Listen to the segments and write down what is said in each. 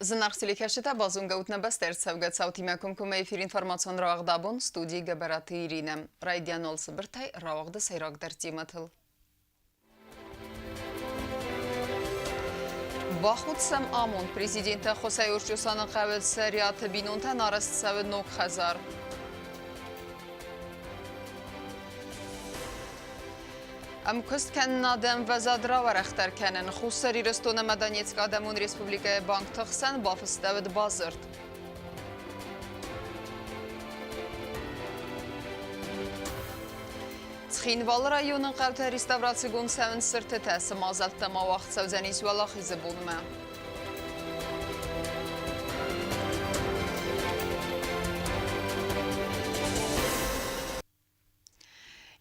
Զնարխցիլի քեշետա բազուն գուտնը բստեր ծավգած ավտիմյակում կում էիֆիր ինվորմացիոն ռաղդաբուն ստուդի գբարատի իրինը։ Ռայդյան olsı բրթայ ռաղդը սայրաղ դրծի մթլ։ Բախուտսեմ ամոն պրեզիդենտը խոսայ ուրճուսանը қավետ սերիաթը բինունթան արաստ սավը նոկ խազար։ Ամքուստ կենն ադեմ վեզադրավար ախտար կենն խուսыр իրստոնը մադանիցկ ադամուն Ռեսպուբլիկայ բանք թխսան բաֆստավդ բազырт։ Цхинвал районын қавты реставрация гун сәвін сұрты тәсі мазалт тама вақт сәвзәнес валақ изі болума.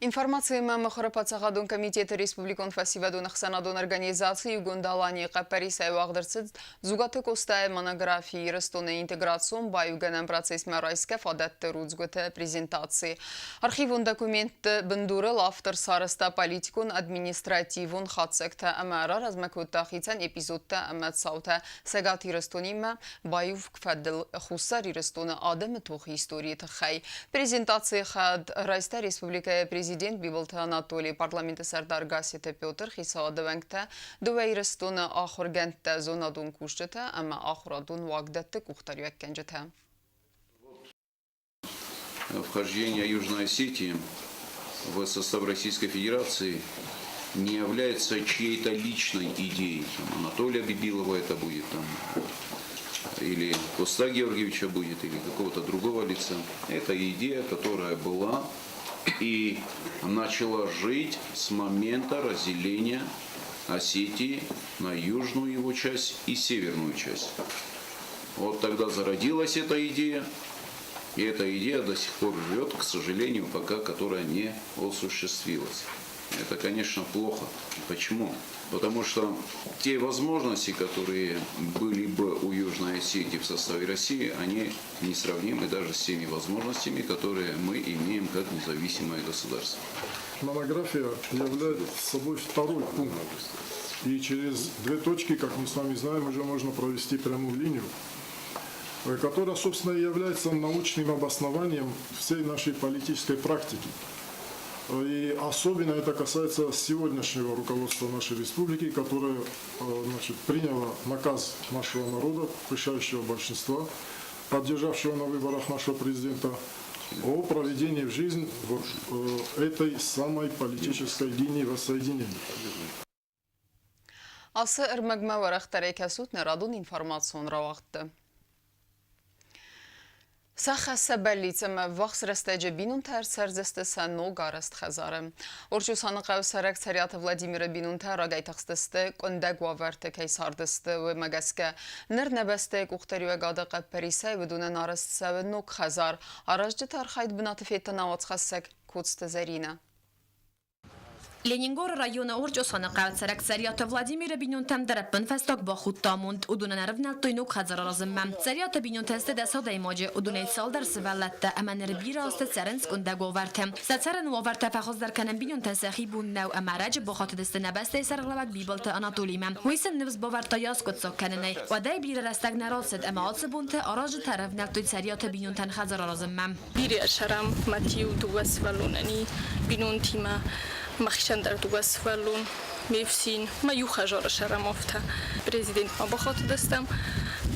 Информация Махарапацахадун комитета Республикон Фасивадун Ахсанадун организации Гундалани Капарисай Вагдерцид Зугаты Костая монографии Ростона интеграцион Баюганам процесс Марайска Фадатты Рудзготе презентации. Архивун документ Бендурел автор Сараста политикун административун Хацекта Амара Размакутахицан эпизодта Аматсаута Сагати Ростонима Баюв Кфадл Хусари Ростона Адам Тухи истории Тахай. Презентации Хад Райста Республика Президент Биболта Анатолий парламенты Сардар Гасите Петр Хисаадавангта Дувейрстона Ахургентта Зонадун Кушчета, ама Ахурадун Вагдатты Кухтарюеккенджета. Вхождение Южной Осетии в состав Российской Федерации не является чьей-то личной идеей. Анатолия Бибилова это будет, или Коста Георгиевича будет, или какого-то другого лица. Это идея, которая была и начала жить с момента разделения Осетии на южную его часть и северную часть. Вот тогда зародилась эта идея, и эта идея до сих пор живет, к сожалению, пока которая не осуществилась. Это, конечно, плохо. Почему? Потому что те возможности, которые были бы у Южной Осетии в составе России, они несравнимы даже с теми возможностями, которые мы имеем как независимое государство. Монография является собой второй пункт. И через две точки, как мы с вами знаем, уже можно провести прямую линию, которая, собственно, и является научным обоснованием всей нашей политической практики. И особенно это касается сегодняшнего руководства нашей республики, которое приняло наказ нашего народа, решающего большинства, поддержавшего на выборах нашего президента, о проведении в жизнь этой самой политической линии воссоединения. Асы ырмагма варахтарай кәсут нарадун информацион равақты. Саха сабалицам вақс растаджа бинун тар сарзасты санно гараст хазарым. Орчусаны қавсарак царята Владимира бинун тар агайтақстысты кондаг ваварты кайсардысты вэ магаска ныр набасты кухтарюа гада қаппарисай выдуна нараст савы нок хазар. Аражды тархайд бинаты фетта навац хассак кодсты зарина. Ленингор района Орчосаны қавцарак царята Владимира бинунтам дарапын фасток бахут тамунд удуна наравнал тойнук хазар разыммам. Царята бинунтасты да садай моджи удунай салдар сывалатта аманыр бирасты царынс кунда говартым. Сацарын ваварта фахоздар канам бинунтасы хибуннау амараджи бахатыдысты набастай сарглавак бибалты Анатолиймам. Хуйсын нывз баварта яскотсок кананай. Вадай бира растаг наралсыд ама алсы бунты аражы таравнал той царята бинунтан хазар разыммам. Бири ашарам матиу дугас валунани бинунтима مخشن در دوست فلون میفسین ما یو خجار شرمافته پرزیدنت ما بخاطر دستم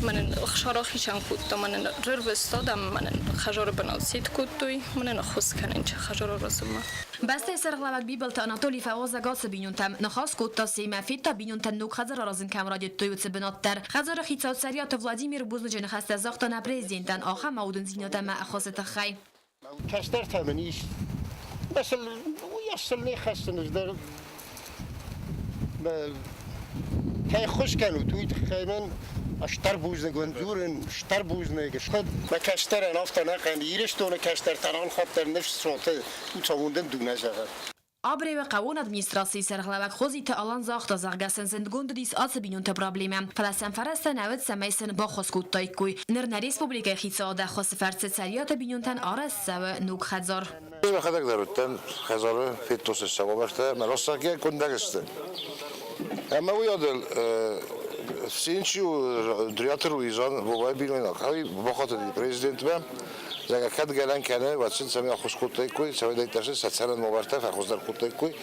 من خشارا خیشان کودم من رر وستادم من خجار بناسید کودوی من نخوس کنن چه خجار رسوم بسته سرغلبک بیبلت آناتولی فواز گاس بینونتم نخواست کود سیما فیتا بینونتن نوک خزر رازن کم رادیت تویوت بناتر خزر خیتسات سریات ولادیمیر بوزنجن خسته زاختن پرزیدنتن آخه مودن زینات ما اخواست خی کشتر تمنیش مثلا ويصلني خاصني در هاي خوش كانوا تويت خيمن اشتر بوزن گوندورن اشتر بوزن خد ما كشتر نافتنا كان يرشتون كشتر تنان خاطر نفس صوت وتوندن دونه زغر Abre ve qavun administrasiyi serglavak xozita alan zaxta zargasen zendgund dis atsabinun te probleme. Falasen farasta navet sameysen ba xoskut taykuy. Nirna Respublika xitsada xosfartse sariyata binuntan aras sav nuk khazar. Ve xadak darutten khazarı fittos sababaşta melosakiye kundagiste. Ama bu yadıl Всенчу дриатеру изан бабай билмена. Хай бахатый президентме. Зага кад галан кане ватсин сами ахушкутай кой савидай таши сацаран моварта фахуздар кутай кой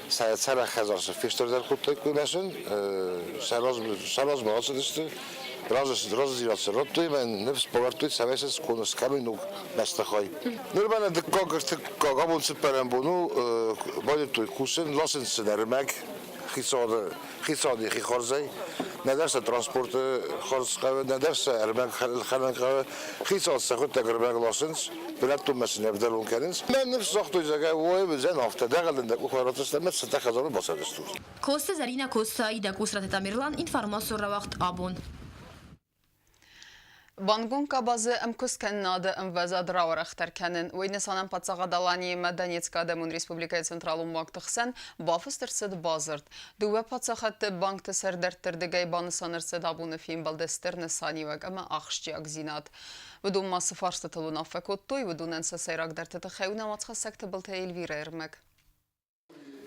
сацара хазарс фиштордар кутай кой нашин сараз мавасадисты раззираться роттой мен нефс повартует савесес конус камину настахай. Нормально как абон сперем бону будет той кусен ласен сдермак хисади хихорзай ندرس ترانسپورت خالص قوي ندرس ارباك خلنا قوي خيصات سخوت ارباك لاسنس بلاتو مثلا بدلون كانس ما نفس وقت اذا هو بزين افته دغل عندك وخرات استمت ستخزن بصدستو Kosta Zarina Kosta ida kusrat Tamirlan informasiyon ravaqt abun. Бангунка базы МКСКН нады МВЗ драуарах тәркәнін. Ойнесанан патсағадалани Мәдәнецка Демун Республикай Централун Мактықсан бафыстырсыд базырд. Дуэ патсағатты банкты сәрдәрттірді гайбаны санырсыд абуны фейм балдестерні санивак әмі ақшчияк зинат. Выдун масы фарсты тылуна фәкоттой, выдун әнсі сайрак дәртті қайуна матқа сәкті білті Эльвира әрмәк.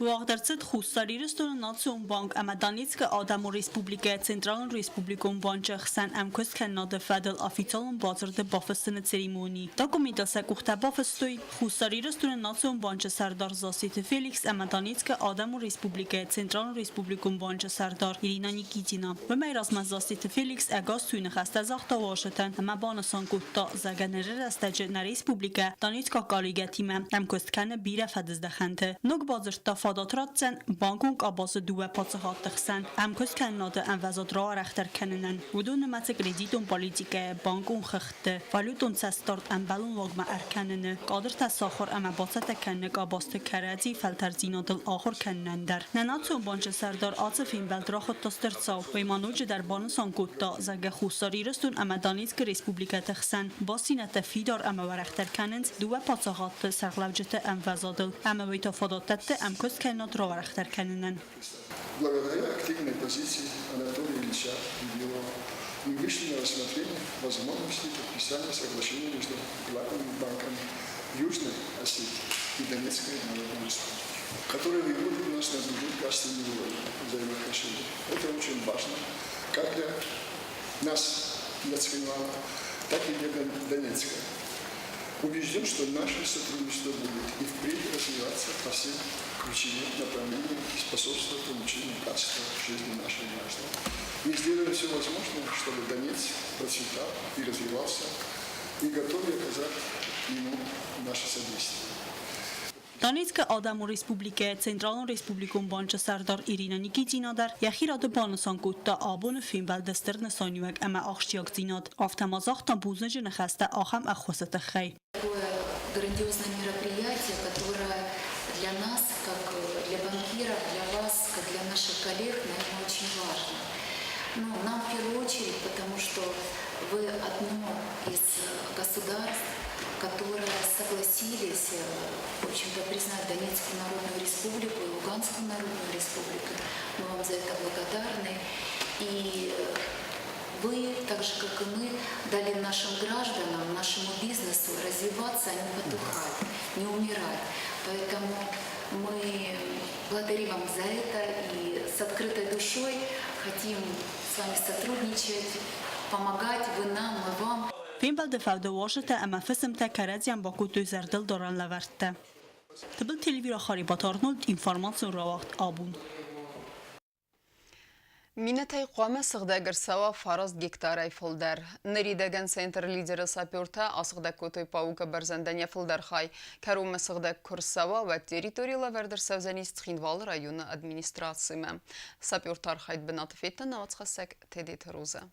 Վաղդարձդ խուսարիրստորը նացիոն բանկ ամադանիցկը ադամո ռեսպուբլիկա ցենտրալն ռեսպուբլիկոն բանջը խսան ամքոս քաննադը ֆադել օֆիցիալն բացրդը բաֆստնը ցերեմոնի դոկումենտասա կուխտա բաֆստոյ խուսարիրստորը նացիոն բանջը սարդար զասիթ ֆելիքս ամադանիցկը ադամո ռեսպուբլիկա ցենտրալն ռեսպուբլիկոն բանջը սարդար Իրինա Նիկիտինա վմայրասմա զասիթ ֆելիքս ագաստույնը խաստազախտա վաշտան ամաբանասան կուտտա զագաները ռաստաջը նա ռեսպուբլիկա դանիցկա կալիգատիմա ամքոս քանը բիրա ֆադզդախանտը նոկ բազրտա Fadatratzen bankunk abası duve patsıhattıqsan, əmköz kənnadı ənvəzadra arəxtər kənənən, vudun nəməsə krediton politikaya bankun xıxtı, valuton səstart ənbəlun logma ərkənini, qadır təsaxır əmə basətə kənnik abastı kərəci fəltər zinadıl axır kənənəndər. Nənatson bancı sərdar atı film bəldraxı tastırtsav, və imanucu der banısan qutda zəgə xusarırıstun əmə danizki respublika təxsən, basinətə fidar əmə vərəxtər kənins, duve patsıhatdı sərqlavcıtı ənvəzadıl, əmə vəyta fadatətdə əmköz кеннот роварахтар кеннен. Благодаря активной позиции Анатолия Ильича и его вышли на рассмотрение возможности подписания соглашения между главными банками Южной Осетии и Донецкой Народной Республики, которые выводят нас на другой качественный уровень взаимоотношений. Это очень важно как для нас, национала, так и для Донецка. Убежден, что наше сотрудничество будет и впредь развиваться по всем ключевым направлениям и способствовать улучшению качества жизни наших граждан. Мы сделаем все возможное, чтобы Донецк процветал и развивался, и готовы оказать ему наше содействие. Դանիցկը ադամո ռեսպուբլիկա ցենտրալն ռեսպուբլիկոն բանջը սարդար Իրինա Նիկիտինադար յախիրադը բանասան կուտտա աբոնը ֆիմբալ դստերնը սանյուակ əmə axşiyak zinat автомазахтан бузныжы нахаста ахам ахвасата хай. Такое грандиозное мероприятие, которое для нас, как для банкиров, для вас, как для наших коллег, наверное, очень важно. Ну, нам в первую очередь, потому что вы одно из государств, которые согласились, в общем-то, признать Донецкую Народную Республику и Луганскую Народную Республику. Мы вам за это благодарны. И вы, так же, как и мы, дали нашим гражданам, нашему бизнесу развиваться, а не потухать, не умирать. Поэтому мы благодарим вам за это и с открытой душой хотим с вами сотрудничать, помогать, вы нам, мы вам. Фимбал дефавда вошта əmə fısımta kərəziyan bakutu zərdil doran ləvərtdə. Tıbıl televira xaribat Arnold informasyon ravaqt abun. Минетай қоме сығдагыр сава фараз гектарай фылдар. Неридеген центр лидері сапёрта асығда көтой паука барзандане фылдар хай. Кәруме сығдаг күрсава ва территорияла вердір сәвзәнист Хинвал районы администрацияме. Сапёртар хайд бінатып етті навацқасак тедет роза.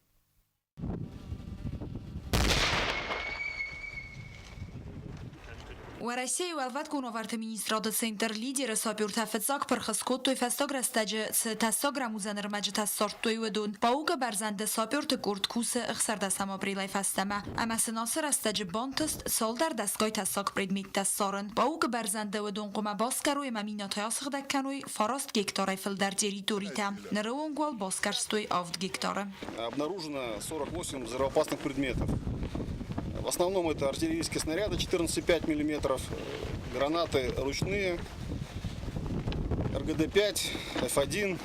و Россия والفت کنوارت مینیستراد سنتر لیدر سابیور تفتزاک پرخسکوت توی فستاگ رستاج تستاگ رموزن رمج تستارت توی ودون باوگ برزنده سابیور تکورد کوس اخسر دستم آبریلای فستمه اما سناسر رستاج بانتست سال در دستگاه تستاگ برید تستارن باوگ برزنده ودون قوم باسکروی ممینات یاسخ دکنوی فراست گکتارای فل در территориям نروونگوال باسکرستوی آفت گکتاره. Обнаружено 48 взрывоопасных предметов. В основном это артиллерийские снаряды 14,5 мм, гранаты ручные, РГД-5, F1,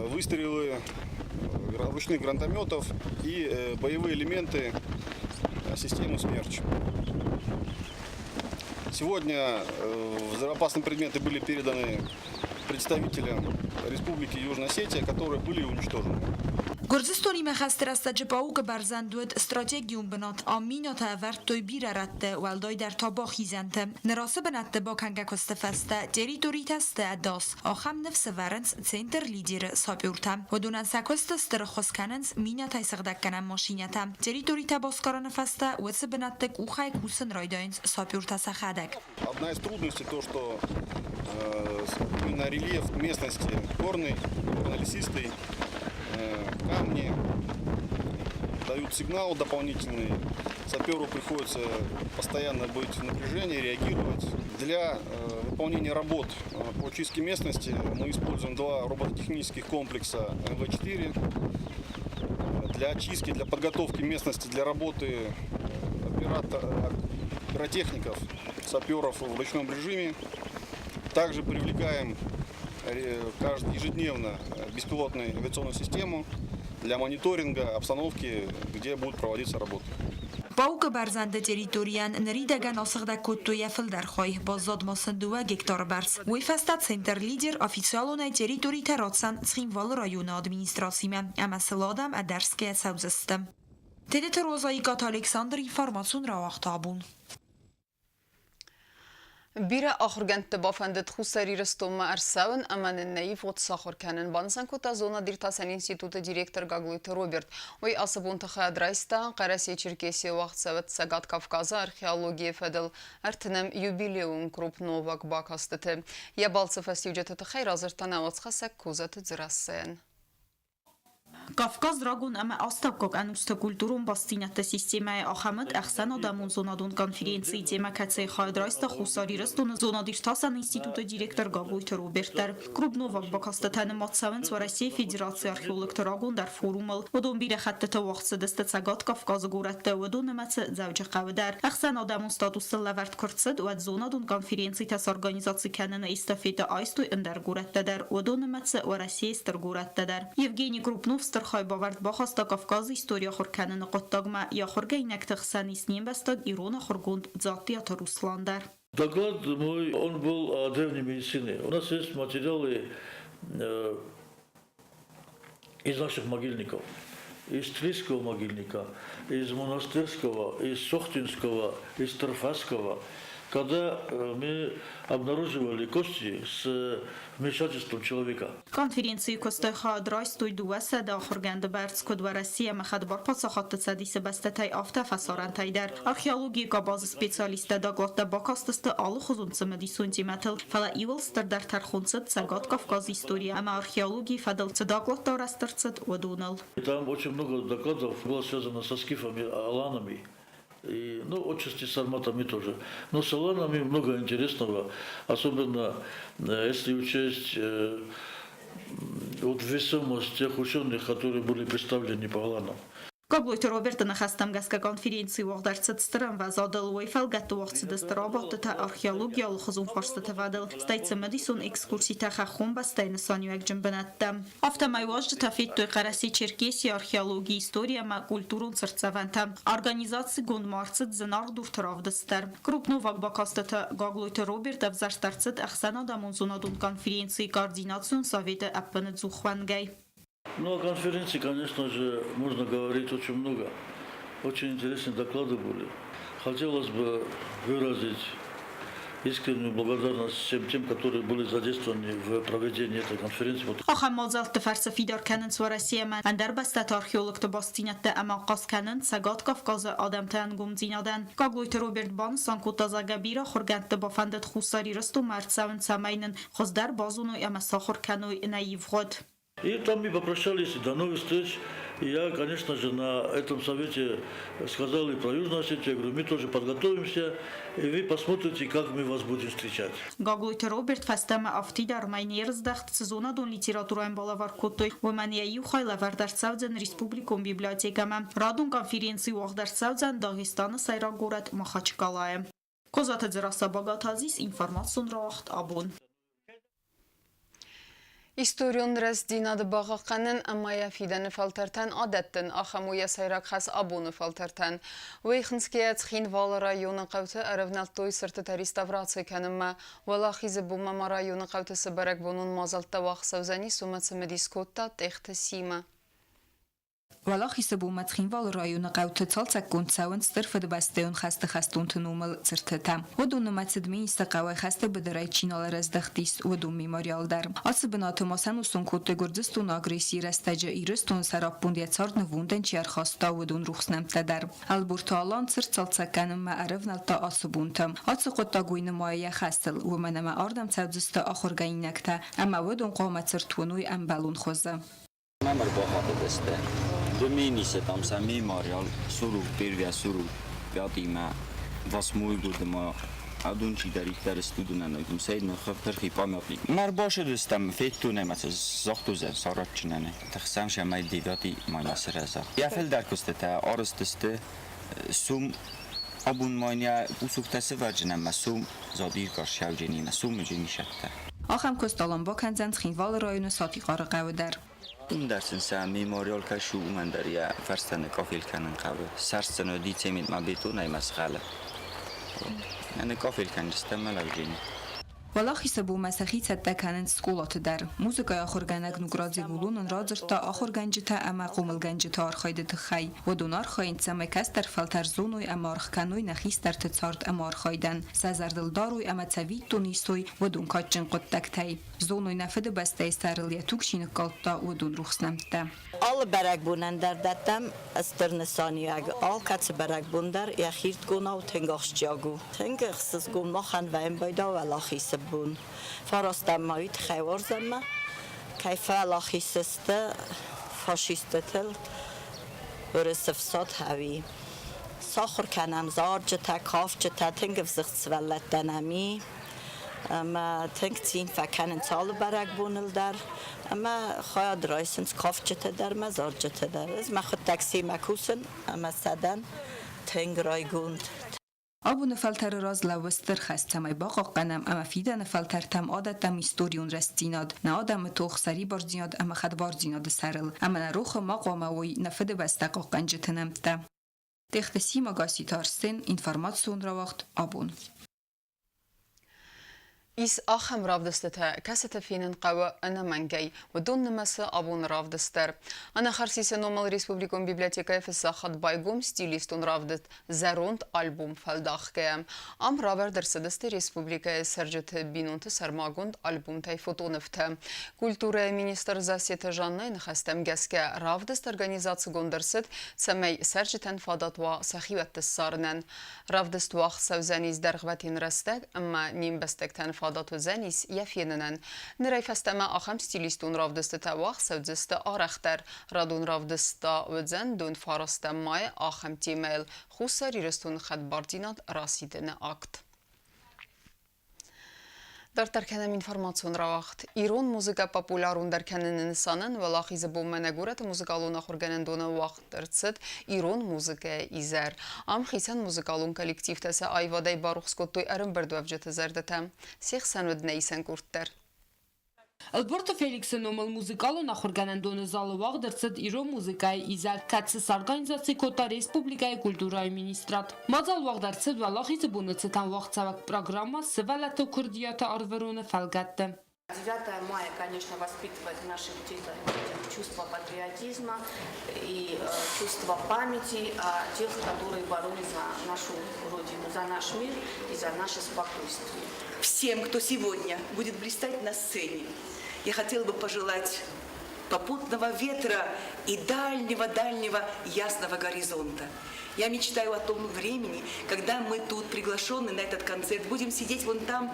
выстрелы ручных гранатометов и боевые элементы системы «Смерч». Сегодня взрывоопасные предметы были переданы представителям Республики Южная Осетия, которые были уничтожены. Gürzistanî me xestirestecî pawûk berzendût strategyûn binat a mînata evertoy bîre rette weldoy der tabaxî zente. Nerası binette bakenge kostefeste teritorî teste das axem nefse verens center lideri sapyortem. Wedunan sekoste stere xoskenens mînata sığdekkenen maşînetem. Teritorî te baskaran feste wetse binettek uxay kusen raydayns sapyorta sexedek. Одна из трудностей то, что именно рельеф местности горный, горно-лесистый, камни дают сигнал дополнительный. Саперу приходится постоянно быть в напряжении, реагировать. Для выполнения работ по чистке местности мы используем два робототехнических комплекса МВ-4. Для очистки, для подготовки местности, для работы пиротехников, саперов в ручном режиме. Также привлекаем ежедневно беспилотную авиационную систему для мониторинга обстановки, где будут проводиться работы. Pawûk berzende teritoriyan nerîdegen asıqdek kottoye fil derxoy bazad masenduwe gektar bers. Wê festet center lider ofisyalonay teritorî te ratsen tsxîn val rayona administrasî me. Em siladem e derskeye sewzistim. Têdê Rozayî Kat Alexander informasyôn rawaxtabûn. Bire axurgent bafendet xusari ristoma erseven emen neyif ot saxurkenin bansan kota zona dirtasen institutu direktor Gaglut Robert. Oy asabun taxad raista Qarasiye Çerkesiye vaxt sevet Sagat Kafkaza arxeologiye fedel ertinem jubileum krupnovak bakastete. Yabalsı festiyucete taxay razırtan avatsxasek kuzet zirasen. Կավկազ ռագուն ամը աստապկոկ անուստը կուլտուրում բաստինատը սիստեմայ ախամըտ əxsən adamın zonadun konferensiyi teməkətsə xaydıraysta xusarırıstun zonadirtasan institutu direktor Gaglut Robertlər. Krupnovak bakasta tənimatsavın və Rusiya Federasiya arxeologlar raqun dar forumul odun bir xəttətə vaxtsı dəstə Sagat Kafkazı qorətdə odun nəməsə zəvcə qavdar. Əxsən adamın statusu ləvərt kırtsıd və zonadun konferensiyi təs organizasiya kənənə istafetə aystoy əndər qorətdədər odun nəməsə və Rusiya istər qorətdədər. Yevgeni Krupnov Стархай бавард бахаста Кавказ история хорканын qottagma ya хоргайнак тахсанис нембастаг Ирона хоргунд дзатията Русландар. Доклад мой, он был о древней медицине. У нас есть материалы из наших могильников. Из Трийского могильника, из Монастырского, из Сохтинского, из Тарфасского. Когда мы обнаруживали кости с вмешательством человека. Конференции Костеха Драйстуй Дуэса да Хорганда Берцкод в России махадбар пасахат цадисе бастатай афта фасарантай дар. Археологии базы специалиста Даглата Бакастаста аллы хузунцы медисунти метал фала ивелстер дар тархунцет Сагат Кавказ история, ама археологии фадалцы Даглата растерцет одунал. Там очень много докладов было связано со скифами, аланами. И, отчасти с арматами тоже. Но с аланами много интересного, особенно если учесть весомость тех ученых, которые были представлены по аланам. Gaglut Robert'ın xəstəmgəskə konferensiya vaxtdarçı tstırın və zadıl veyfəl gətdi vaxtçı distirabatı tə arxeologiyalı xuzun farsı təvədil. Staytsı medison ekskursi tə xəxun bəstəyini saniyək cümbənətdəm. Aftamay vajcı təfettoy Qarasiye Çerkesiya arxeologi istoriya mə kulturun sırtsəvəntəm. Organizasiya gun marçıd zınar durtravdыстар. Krupnovak bakastı tə Gaglut Robert əvzərstarçıd əxsən adamın zonadun konferensiya koordinasyon saveti əppəni dzuxvəngəy. О конференции, конечно же, можно говорить очень много. Очень интересные доклады были. Хотелось бы выразить искреннюю благодарность всем тем, которые были задействованы в проведении этой конференции. Axam mazaltı fəlsəfi darkanın Rusiya mən əndər bəstət arxeologda bastinətdə əmə qaskanın Sagat Kafkazı adamtən gumzinadan. Gaglut Robert ban sankota zagabira xurgantda bafəndet xusari rıstu mərtsəvin səməyinin xızdar bazunu əmə saxurkanoy naivğod. И там мы попрощались, до новых встреч. И я, конечно же, на этом совете сказал и про Южную Осетию, я говорю, мы тоже подготовимся, и вы посмотрите, как мы вас будем встречать. Gaglut Robert fəstəmə afti darmayın yerzdəxt sezonadun literaturayn balavar kotoy və məniyyi xayla vərdarsavcən Respublikon bibliotekamə radun konferensiya vaxdarsavcən Dağistanı sayra qorət Maxaçqalayım. Kozatı Zirasa Bagatazis informasyon raxt abun. İstoriyon rezdinad bağaqanın amaya fidanı falterten adetten axamuya sayrak xas abunu falterten. Veyxinskiye txin val rayonu qavtı arevnaltoy sırtı restavratsiya kanıma valaxizi bu mama rayonu qavtı sıbarak bunun mazaltta vax savzani sumatsı mediskotta texti sima. Valaxise bu matxinval rayonu qavtı çalçakun çavın stırfıdı basteyon xastı xastun numal sırtıtam. Vodun numatsid minista qavay xastı bıdıray çinal rezdaxtis vodun memorialdar. Ası binatı masan usun kutu Gürcistan agresi restacı İristan sarappundiya çarnı vunden çiyar xasta vodun ruxsnamtadar. Alburta alan sırt çalçakanım ma arevnalta ası buntam. Ası qotta guynu maya xastıl u manama ardam çavcısta axurgaynakta ama vodun qomat sırtvunuy ambalun xoza. Memar baxatë deste. Dëmini tam sa memorial suru pervia suru pjatima vasmuj gudma adun që direktër studuna në mësejt në khërhi pamjaplik. Marë bashë dëstem fetu në me të zohtu zë sarat që nëne. Të kësam që me divati majna së reza. Ja fel der këstë të arës tëstë sum abun majnja usuk të së vërgjënë me sum zadir ka shjavgjeni me sum më gjeni shette. Axam köstalan bakenzən txinval rayonu sati qarı qavudar. اون درسن سه میماریال که شو من دریا فرستن کافیل کنن قبل سرستن و دیت میت ما بیتو نیمس خاله یعنی کافیل کن استعمال وجینی Valaxise bu məsəxi çəttəkanın skolatı dar. Muzikaya xorganaq nuqrazı bulunun razırta axorgancıta ama qomulgancıta arxaydı tıxay. Vodun arxayın çəməkəstər faltar zonuy ama arxkanoy naxistər tıçart ama arxaydan. Sazardıldaruy ama çavit tunisoy vodun kaçın qottaktay. Zonuy nafıdı bəstəy sarılya tukşini qaltda vodun ruxsnamtda. Al berek bunen derdettem esternısaniyak. Al katı berek bundar ya hirt gonav tengaxşjagu. Tengaxsız gonmaxan ve embayda valaxise bun. Farastam mait xeyvar zemme. Kayfa valaxiseste faşistetel öresefsat havi. Saxır kanam zarcıta kafcıta tengevzıxt svellettenemi. Ama tenktin fekanin çalı berek bunul der. Ama xayad raysins kafcıta der mezarcıta der. Ez maxut taksi mekusin ama seden teng raygund. Abunu faltar raz lawester xastamay baqaqanam ama fidan faltar tam adatam istorion restinad. Na adam tox sari barzinad ama xad barzinad sarıl. Ama na ruxa maqamawi nafede bastaqaqanjtanamta. Textesima gasitarsin informatsiyon ravaqt abun. İs axam ravdıstıta kasete finin qava ana mangay ve don naması abun ravdıstar. Ana xarsise Normal Respublikon Biblioteka Efesaxat baygum stilistun ravdıt zarond album faldaxke. Am raver dersedeste Respublika sercete binunte sarmagund album tay fotonefte. Kultura minister zasete janna nxastem gaske ravdıst organizatsiya gonderset samay serceten fadatwa saxivet sarnen. Ravdıst vaxt savzaniz dergvatin rastak amma nim bestekten فادات و زنیس یفیننن نرای فستما آخم ستیلیستون رافدسته تا وقت سودزسته آرختر رادون رافدسته و زن دون فارسته مای آخم تیمیل خوصاری رستون خد باردینات راسیدن اکت. در ترکنم اینفرماسیون راوقت ایران موزیکا پاپولارون در کنن انسانن و لاخیز بو منگورت موزیکالون خورگنن دون وقت درست ایران موزیکا ایزر ام خیسن موزیکالون کلکتیف تسه آیوادای باروخسکوتوی ارم بردو افجت زردتم سیخ سند نیسن کورتر Alberto Felix'in normal muzikalı naxurganan donazalı vaqdırtsıd İro muzikayı izal katsis organizasiya kota Respublikaya Kulturaya Ministrat. Mazal vaqdırtsıd ve laxisi bunu çıtan vaqt savak programma Sıvalatı Kurdiyata arverunu felgattı. 9 мая, конечно, воспитывает в наших детях чувство патриотизма и чувство памяти о тех, которые боролись за нашу Родину, за наш мир и за наше спокойствие. Всем, кто сегодня будет блистать на сцене, я хотела бы пожелать попутного ветра и дальнего-дальнего ясного горизонта. Я мечтаю о том времени, когда мы тут, приглашенные на этот концерт, будем сидеть вон там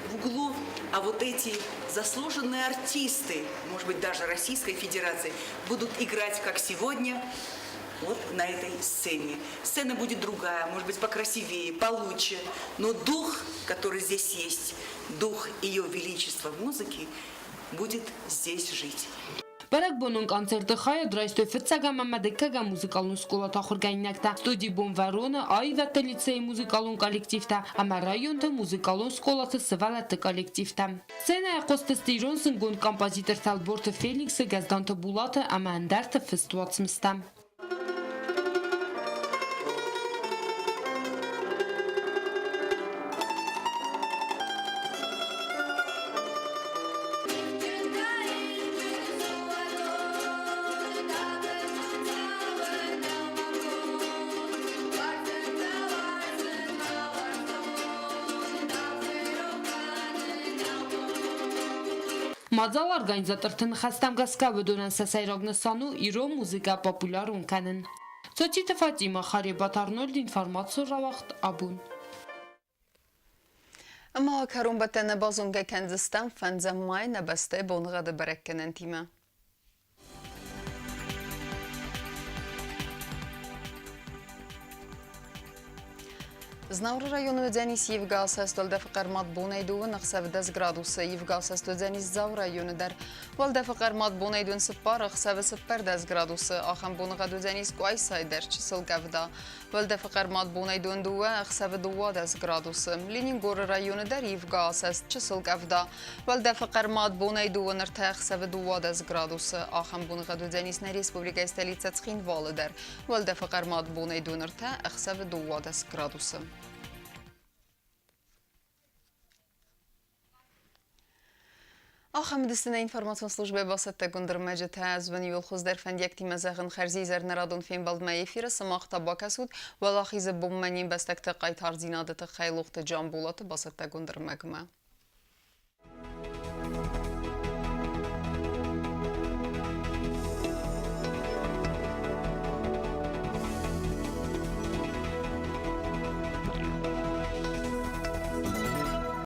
в углу, а вот эти заслуженные артисты, может быть, даже Российской Федерации, будут играть, как сегодня, вот на этой сцене. Сцена будет другая, может быть, покрасивее, получше, но дух, который здесь есть, дух Ее Величества в музыке, будет здесь жить. Բարակ բոնոն կոնցերտը խայը դրայստոյ ֆծագա մամադեկագա մուզիկալուն սկոլա թախորգայնյակտա ստուդի բոնվարոնը այվատե լիցեի մուզիկալուն կոլեկտիվտա ամարայոնտը մուզիկալուն սկոլաթը սվալատը կոլեկտիվտա Սենա եղոստստիրոն սնգոն կամպազիտր թալբորտը Ֆելիքսը գազդանտը բուլատը ամանդարտը ֆստուած մստա Մadzal organizatortın xastam gaskavı dönen sesayrognasanu iro muzika popular unkanın. Ծոցիտը Ֆատիմա Խարիբատ Արնոլդ ինֆորմացիա ռավախտ աբուն։ Մահակարում բտենը բազունգը կենզստան ֆանձամայ նաբաստե բոնղады բրեկկենեն թիմը։ Знаур району Дзянис Евгасас Толдефакармат Бунайдуан Ахсав 10 градуса Евгасас Дзянис Зау району дар Валдефакармат Бунайдуан Сыпар Ахсав Сыпар 10 градуса Ахам Бунага Дзянис Куайсайдер Чисел Гавда Валдефакармат Бунайдуан Дуа Ахсав 10 градуса Ленингор району дар Евгасас Чисел Гавда Валдефакармат Бунайдуан Арта Ахсав 10 градуса Ахам Бунага Дзянис на республика столица Цхинвалы дар Валдефакармат Бунайдуан Арта Ахсав 10 градуса Ахам дистина информацион службе басатта гундырмэжи тазван юлхуздер фандяк тимазагын харзизер нарадун фин балдма эфира самахта бакасуд валахизы бумманин бастакта кайт харзинадыты хайлухты жан булаты басатта гундырмэгма.